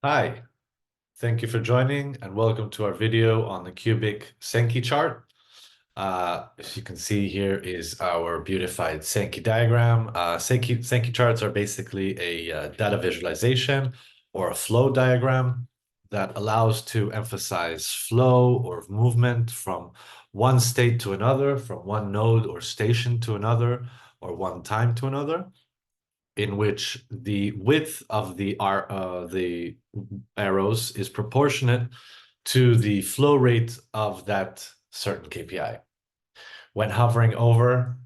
Hi, thank you for joining and welcome to our video on the cubic Sankey chart. As you can see, here is our beautified Sankey diagram. Sankey charts are basically a data visualization or a flow diagram that allows to emphasize flow or movement from one state to another, from one node or station to another, or one time to another, in which the width of the arrows is proportionate to the flow rate of that certain KPI. When hovering over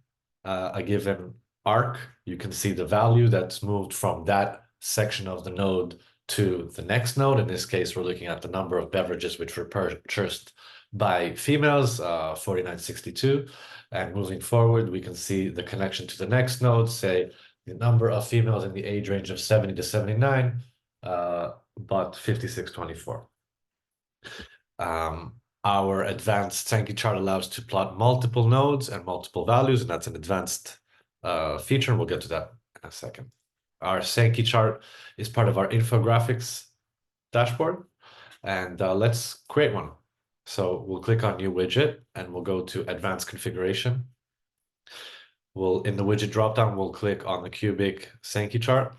a given arc, you can see the value that's moved from that section of the node to the next node. In this case, we're looking at the number of beverages which were purchased by females, 4962. And moving forward, we can see the connection to the next node, say the number of females in the age range of 70 to 79, but 5624. Our advanced Sankey chart allows to plot multiple nodes and multiple values, and that's an advanced feature, and we'll get to that in a second. Our Sankey chart is part of our infographics dashboard, and let's create one. So we'll click on New Widget, and we'll go to Advanced Configuration. In the widget dropdown, we'll click on the cubic Sankey chart,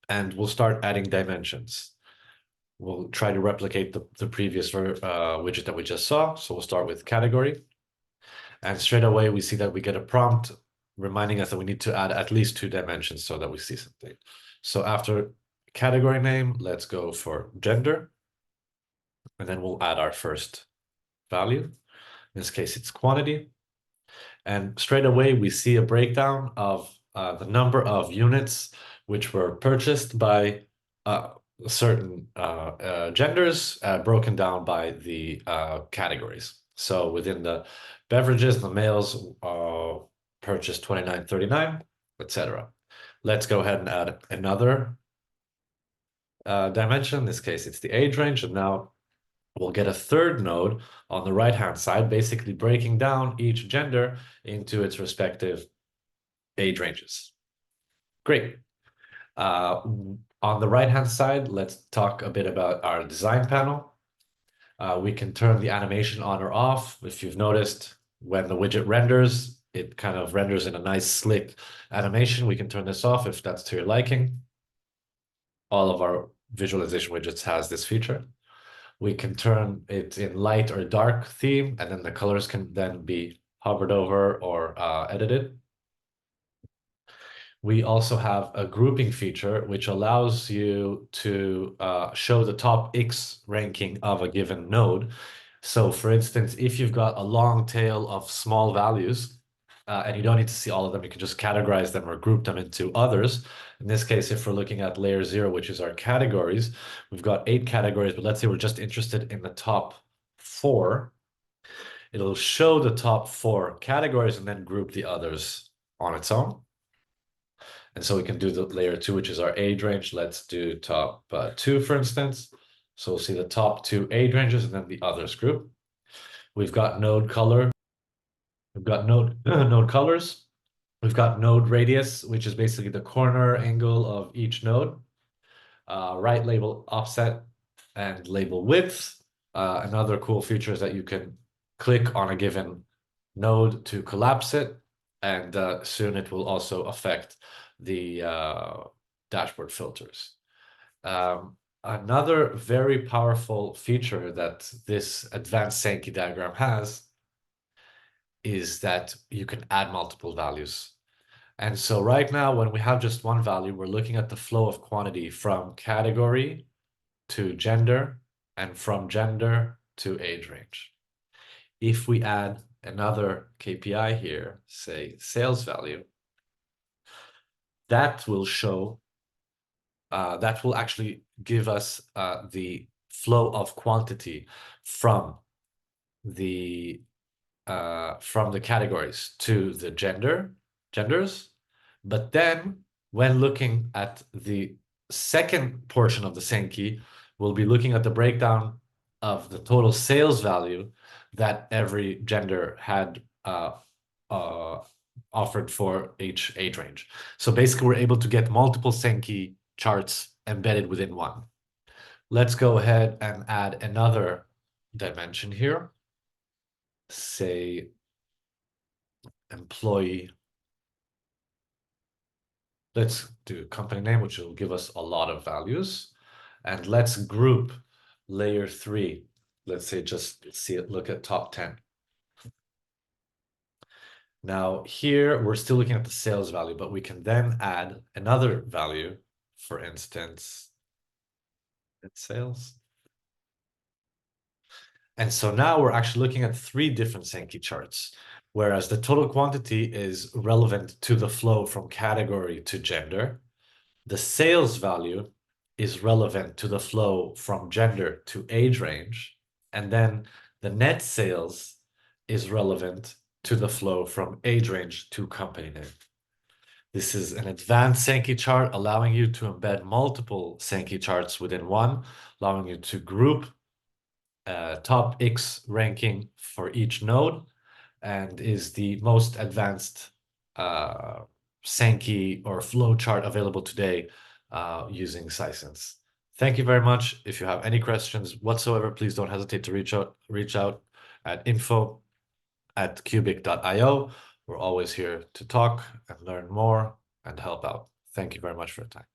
and we'll start adding dimensions. We'll try to replicate the previous widget that we just saw. So we'll start with category. And straight away, we see that we get a prompt reminding us that we need to add at least 2 dimensions so that we see something. So after category name, let's go for gender. And then we'll add our first value. In this case, it's quantity. And straight away, we see a breakdown of the number of units which were purchased by certain genders, broken down by the categories. So within the beverages, the males purchased 29.39, etc. Let's go ahead and add another dimension. In this case, it's the age range, and now we'll get a third node on the right-hand side, basically breaking down each gender into its respective age ranges. Great. On the right-hand side, let's talk a bit about our design panel. We can turn the animation on or off. If you've noticed, when the widget renders, it kind of renders in a nice slick animation. We can turn this off if that's to your liking. All of our visualization widgets has this feature. We can turn it in light or dark theme, and then the colors can then be hovered over or edited. We also have a grouping feature, which allows you to show the top X ranking of a given node. So for instance, if you've got a long tail of small values, and you don't need to see all of them, you can just categorize them or group them into others. In this case, if we're looking at layer 0, which is our categories, we've got 8 categories, but let's say we're just interested in the top 4. It'll show the top 4 categories and then group the others on its own. And so we can do the layer 2, which is our age range. Let's do top 2, for instance. So we'll see the top 2 age ranges and then the others group. We've got node color. We've got node colors. We've got node radius, which is basically the corner angle of each node. Right label offset and label width. Another cool feature is that you can click on a given node to collapse it, and soon it will also affect the dashboard filters. Another very powerful feature that this advanced Sankey diagram has is that you can add multiple values. And so right now, when we have just one value, we're looking at the flow of quantity from category to gender and from gender to age range. If we add another KPI here, say sales value, that will show, that will actually give us the flow of quantity from the categories to the genders. But then when looking at the second portion of the Sankey, we'll be looking at the breakdown of the total sales value that every gender had offered for each age range. So basically, we're able to get multiple Sankey charts embedded within one. let's go ahead and add another dimension here. Say employee. Let's do company name, which will give us a lot of values. And let's group layer 3. Let's say just see it, look at top 10. Now here we're still looking at the sales value, but we can then add another value, for instance, net sales. And so now we're actually looking at 3 different Sankey charts, whereas the total quantity is relevant to the flow from category to gender. The sales value is relevant to the flow from gender to age range. And then the net sales is relevant to the flow from age range to company name. This is an advanced Sankey chart allowing you to embed multiple Sankey charts within one, allowing you to group top X ranking for each node, and is the most advanced Sankey or flow chart available today using Sisense. Thank you very much. If you have any questions whatsoever, please don't hesitate to reach out at info@QBeeQ.io. We're always here to talk and learn more and help out. Thank you very much for your time.